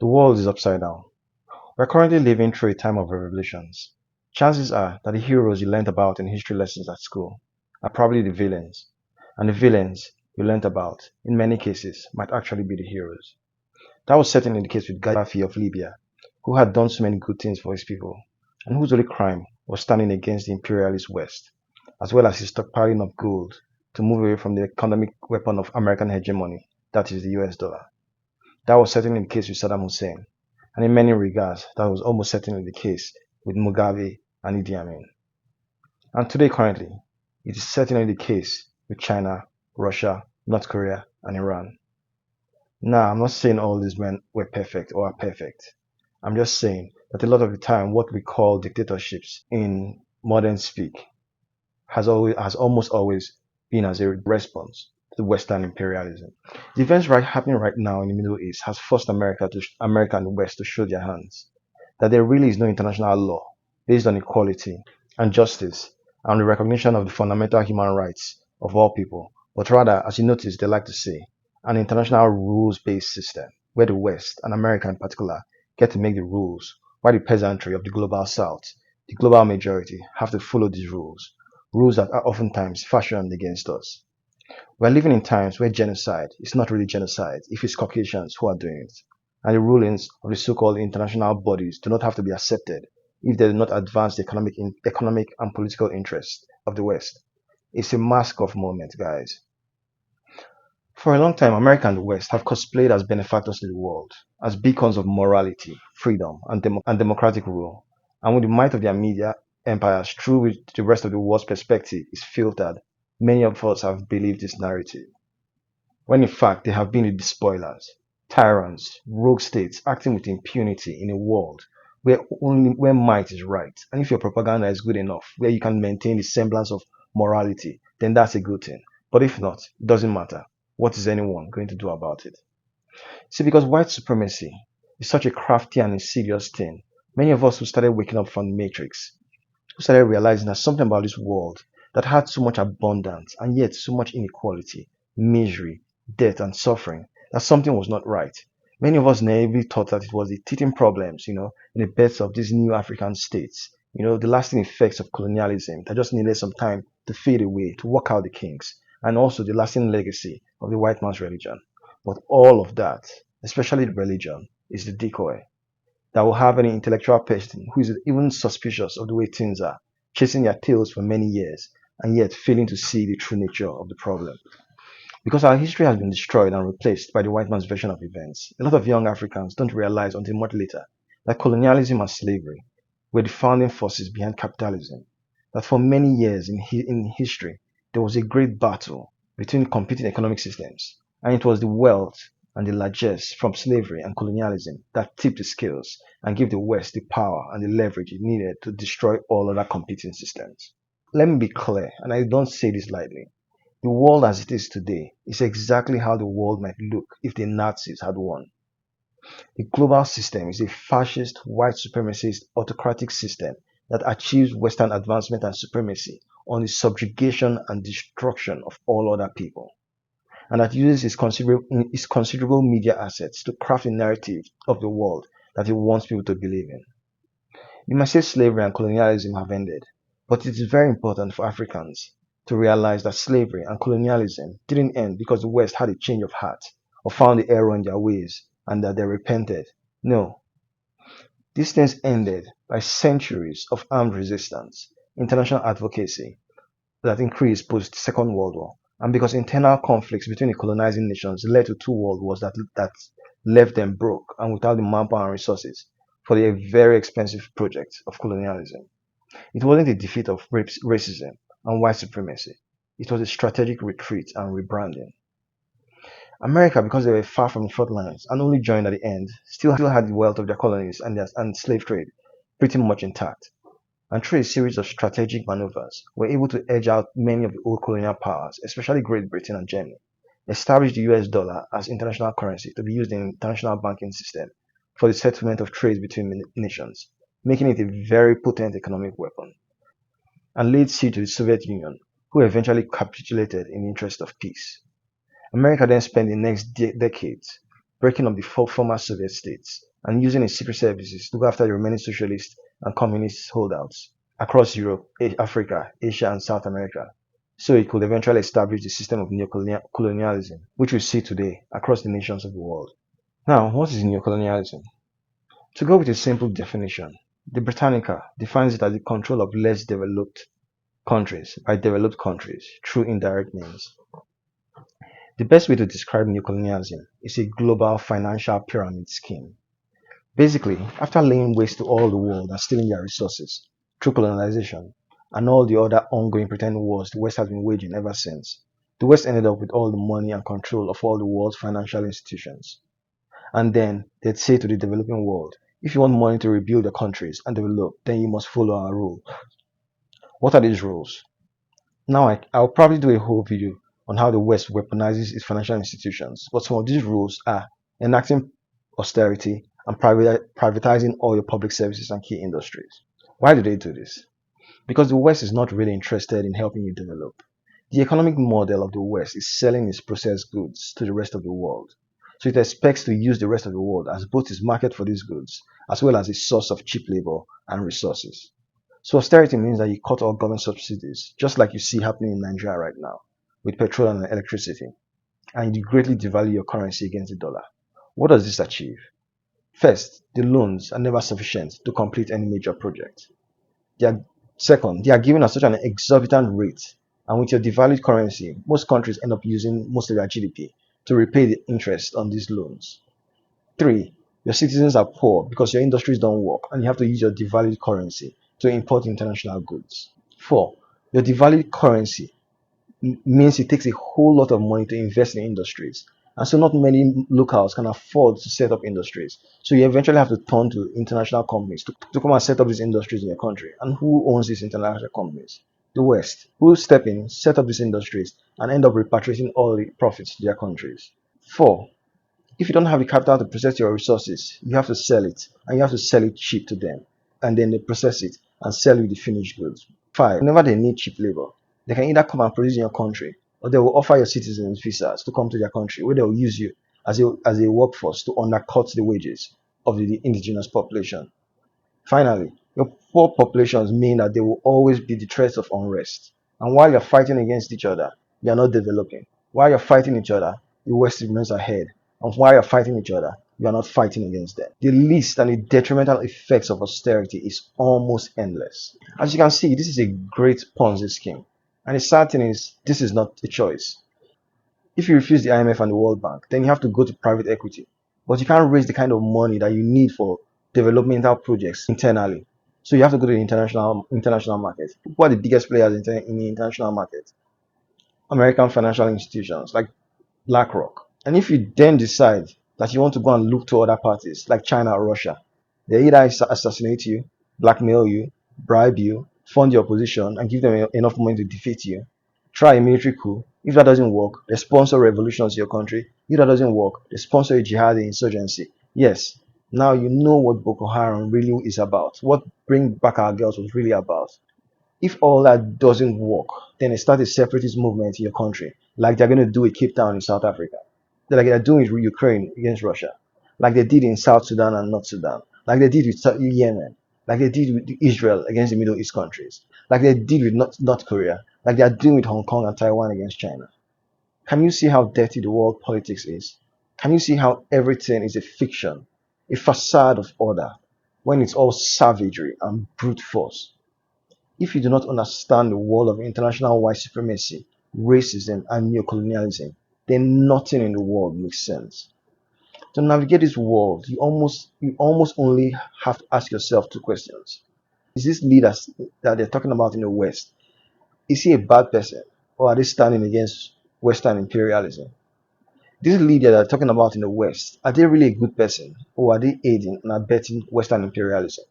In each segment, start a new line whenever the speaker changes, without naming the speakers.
The world is upside down. We're currently living through a time of revolutions. Chances are that the heroes you learnt about in history lessons at school are probably the villains, and the villains you learnt about, in many cases, might actually be the heroes. That was certainly the case with Gaddafi of Libya, who had done so many good things for his people, and whose only crime was standing against the imperialist West, as well as his stockpiling of gold to move away from the economic weapon of American hegemony, that is the US dollar. That was certainly the case with Saddam Hussein, and in many regards, that was almost certainly the case with Mugabe and Idi Amin. And today, currently, it is certainly the case with China, Russia, North Korea, and Iran. Now, I'm not saying all these men were perfect or are perfect. I'm just saying that a lot of the time, what we call dictatorships in modern speak has almost always been as a response to Western imperialism. The events happening right now in the Middle East has forced America and the West to show their hands. That there really is no international law based on equality and justice and the recognition of the fundamental human rights of all people, but rather, as you notice, they like to say, an international rules-based system where the West, and America in particular, get to make the rules, while the peasantry of the global South, the global majority, have to follow these rules, rules that are oftentimes fashioned against us. We're living in times where genocide is not really genocide if it's Caucasians who are doing it, and the rulings of the so-called international bodies do not have to be accepted if they do not advance the economic and political interests of the West. It's a mask-off moment, guys. For a long time, America and the West have cosplayed as benefactors to the world, as beacons of morality, freedom, and democratic rule. And with the might of their media empires, through which the rest of the world's perspective is filtered, many of us have believed this narrative, when in fact they have been the despoilers, tyrants, rogue states acting with impunity in a world where might is right. And if your propaganda is good enough, where you can maintain the semblance of morality, then that's a good thing. But if not, it doesn't matter. What is anyone going to do about it? See, because white supremacy is such a crafty and insidious thing, many of us who started waking up from the matrix, who started realizing that something about this world that had so much abundance and yet so much inequality, misery, death, and suffering, that something was not right. Many of us naively thought that it was the teething problems, in the birth of these new African states, the lasting effects of colonialism that just needed some time to fade away, to work out the kinks, and also the lasting legacy of the white man's religion. But all of that, especially the religion, is the decoy that will have any intellectual person who is even suspicious of the way things are, chasing their tails for many years, and yet failing to see the true nature of the problem. Because our history has been destroyed and replaced by the white man's version of events, a lot of young Africans don't realize until much later that colonialism and slavery were the founding forces behind capitalism. That for many years in history, there was a great battle between competing economic systems, and it was the wealth and the largesse from slavery and colonialism that tipped the scales and gave the West the power and the leverage it needed to destroy all other competing systems. Let me be clear, and I don't say this lightly. The world as it is today is exactly how the world might look if the Nazis had won. The global system is a fascist, white supremacist, autocratic system that achieves Western advancement and supremacy on the subjugation and destruction of all other people, and that uses its considerable media assets to craft a narrative of the world that it wants people to believe in. You might say slavery and colonialism have ended, but it is very important for Africans to realize that slavery and colonialism didn't end because the West had a change of heart or found the error in their ways and that they repented. No, these things ended by centuries of armed resistance, international advocacy that increased post Second World War, and because internal conflicts between the colonizing nations led to two world wars that left them broke and without the manpower and resources for the very expensive project of colonialism. It wasn't a defeat of racism and white supremacy. It was a strategic retreat and rebranding. America, because they were far from the front lines and only joined at the end, still had the wealth of their colonies and slave trade pretty much intact. And through a series of strategic maneuvers, were able to edge out many of the old colonial powers, especially Great Britain and Germany, establish the US dollar as international currency to be used in the international banking system for the settlement of trade between nations, making it a very potent economic weapon, and laid siege to the Soviet Union, who eventually capitulated in the interest of peace. America then spent the next decades breaking up the former Soviet states and using its secret services to go after the remaining socialist and communist holdouts across Europe, Africa, Asia, and South America, so it could eventually establish the system of neocolonialism, which we see today across the nations of the world. Now, what is neocolonialism? To go with a simple definition, the Britannica defines it as the control of less developed countries by developed countries through indirect means. The best way to describe neocolonialism is a global financial pyramid scheme. Basically, after laying waste to all the world and stealing their resources through colonization and all the other ongoing pretend wars the West has been waging ever since, the West ended up with all the money and control of all the world's financial institutions. And then they'd say to the developing world, if you want money to rebuild your countries and develop, then you must follow our rules. What are these rules? Now, I'll probably do a whole video on how the West weaponizes its financial institutions, but some of these rules are enacting austerity and privatizing all your public services and key industries. Why do they do this? Because the West is not really interested in helping you develop. The economic model of the West is selling its processed goods to the rest of the world. So it expects to use the rest of the world as both its market for these goods, as well as its source of cheap labor and resources. So austerity means that you cut all government subsidies, just like you see happening in Nigeria right now, with petrol and electricity, and you greatly devalue your currency against the dollar. What does this achieve? First, the loans are never sufficient to complete any major project. Second, they are given at such an exorbitant rate, and with your devalued currency, most countries end up using most of their GDP to repay the interest on these loans. 3. Your citizens are poor because your industries don't work and you have to use your devalued currency to import international goods. 4. Your devalued currency means it takes a whole lot of money to invest in industries, and so not many locals can afford to set up industries. So you eventually have to turn to international companies to come and set up these industries in your country. And who owns these international companies? The West, who step in, set up these industries, and end up repatriating all the profits to their countries. 4. If you don't have the capital to process your resources, you have to sell it, and you have to sell it cheap to them, and then they process it and sell you the finished goods. 5. Whenever they need cheap labor, they can either come and produce in your country, or they will offer your citizens visas to come to their country, where they will use you as a workforce to undercut the wages of the indigenous population. Finally, your poor populations mean that there will always be the threats of unrest. And while you're fighting against each other, you're not developing. While you're fighting each other, the West remains ahead. And while you're fighting each other, you're not fighting against them. The least and the detrimental effects of austerity is almost endless. As you can see, this is a great Ponzi scheme. And the sad thing is, this is not a choice. If you refuse the IMF and the World Bank, then you have to go to private equity. But you can't raise the kind of money that you need for developmental projects internally. So you have to go to the international market. Who are the biggest players in the international market? American financial institutions like BlackRock. And if you then decide that you want to go and look to other parties like China or Russia, they either assassinate you, blackmail you, bribe you, fund your opposition, and give them enough money to defeat you. Try a military coup. If that doesn't work, they sponsor revolutions in your country. If that doesn't work, they sponsor a jihadi insurgency. Yes, now you know what Boko Haram really is about, what Bring Back Our Girls was really about. If all that doesn't work, then they start a separatist movement in your country, like they're going to do in Cape Town in South Africa, like they're doing with Ukraine against Russia, like they did in South Sudan and North Sudan, like they did with Yemen, like they did with Israel against the Middle East countries, like they did with North Korea, like they are doing with Hong Kong and Taiwan against China. Can you see how dirty the world politics is? Can you see how everything is a fiction, a facade of order, when it's all savagery and brute force? If you do not understand the world of international white supremacy, racism, and neocolonialism, then nothing in the world makes sense. To navigate this world, you almost only have to ask yourself two questions. Is this leader that they're talking about in the West, is he a bad person, or are they standing against Western imperialism? This leader they're talking about in the West, are they really a good person, or are they aiding and abetting Western imperialism?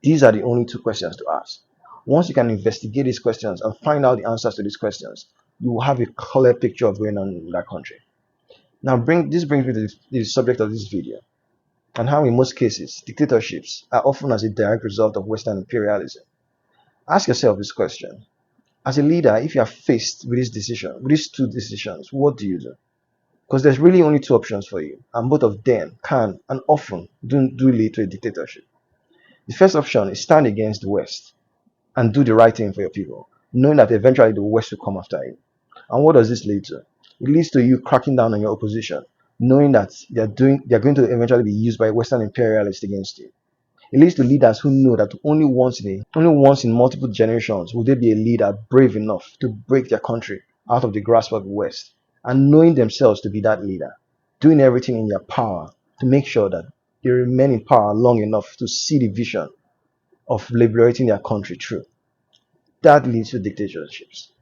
These are the only two questions to ask. Once you can investigate these questions and find out the answers to these questions, you will have a clear picture of going on in that country. Now, this brings me to the subject of this video, and how in most cases, dictatorships are often as a direct result of Western imperialism. Ask yourself this question. As a leader, if you are faced with with these two decisions, what do you do? Because there's really only two options for you, and both of them can and often do lead to a dictatorship. The first option is stand against the West and do the right thing for your people, knowing that eventually the West will come after you. And what does this lead to? It leads to you cracking down on your opposition, knowing that they're going to eventually be used by Western imperialists against you. It leads to leaders who know that only once in multiple generations will there be a leader brave enough to break their country out of the grasp of the West, and knowing themselves to be that leader, doing everything in their power to make sure that they remain in power long enough to see the vision of liberating their country through. That leads to dictatorships.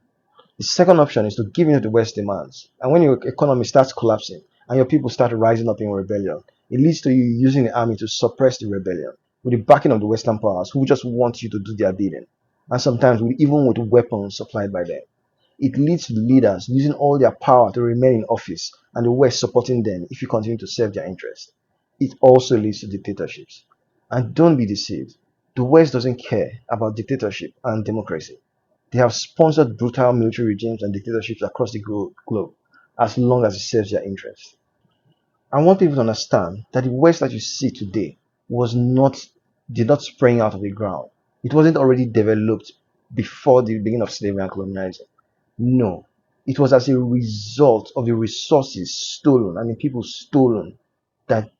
The second option is to give in to the West demands. And when your economy starts collapsing and your people start rising up in rebellion, it leads to you using the army to suppress the rebellion with the backing of the Western powers who just want you to do their bidding. And sometimes even with weapons supplied by them. It leads to the leaders using all their power to remain in office and the West supporting them if you continue to serve their interests. It also leads to dictatorships. And don't be deceived. The West doesn't care about dictatorship and democracy. They have sponsored brutal military regimes and dictatorships across the globe as long as it serves their interests. I want people to understand that the West that you see today was not did not spring out of the ground. It wasn't already developed before the beginning of slavery and colonialism. No, it was as a result of the resources stolen and the people stolen that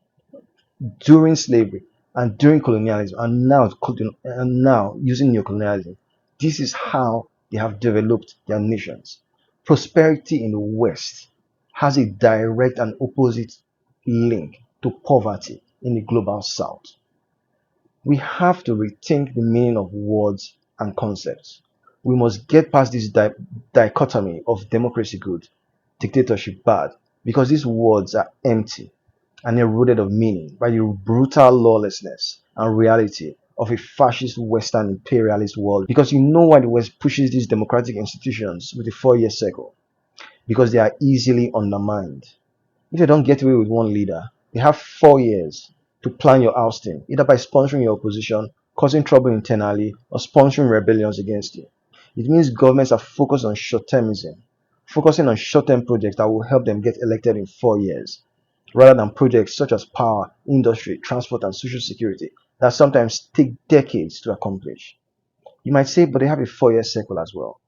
during slavery and during colonialism and now using neocolonialism. This is how they have developed their nations. Prosperity in the West has a direct and opposite link to poverty in the global South. We have to rethink the meaning of words and concepts. We must get past this dichotomy of democracy good, dictatorship bad, because these words are empty and eroded of meaning by the brutal lawlessness and reality of a fascist Western imperialist world. Because you know why the West pushes these democratic institutions with a 4-year cycle? Because they are easily undermined. If they don't get away with one leader, they have 4 years to plan your ousting, either by sponsoring your opposition, causing trouble internally, or sponsoring rebellions against you. It means governments are focused on short-termism, focusing on short-term projects that will help them get elected in 4 years, rather than projects such as power, industry, transport, and social security that sometimes take decades to accomplish. You might say, but they have a 4-year cycle as well.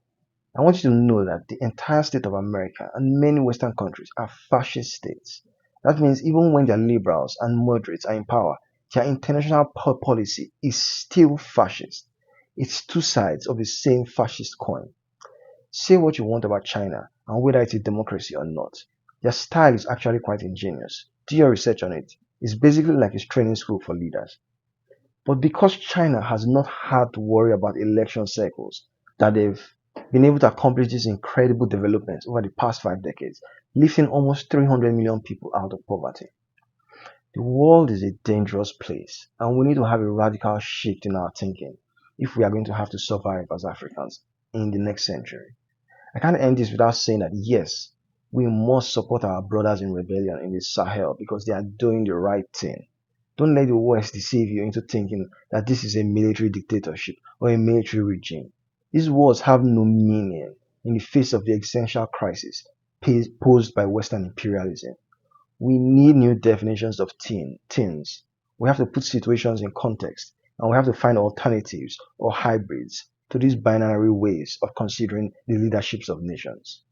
I want you to know that the entire state of America and many Western countries are fascist states. That means even when their liberals and moderates are in power, their international policy is still fascist. It's two sides of the same fascist coin. Say what you want about China and whether it's a democracy or not. Their style is actually quite ingenious. Do your research on it. It's basically like a training school for leaders. But because China has not had to worry about election cycles, that they've been able to accomplish these incredible developments over the past 5 decades, lifting almost 300 million people out of poverty. The world is a dangerous place, and we need to have a radical shift in our thinking if we are going to have to survive as Africans in the next century. I can't end this without saying that yes, we must support our brothers in rebellion in the Sahel because they are doing the right thing. Don't let the West deceive you into thinking that this is a military dictatorship or a military regime. These words have no meaning in the face of the existential crisis posed by Western imperialism. We need new definitions of things. We have to put situations in context, and we have to find alternatives or hybrids to these binary ways of considering the leaderships of nations.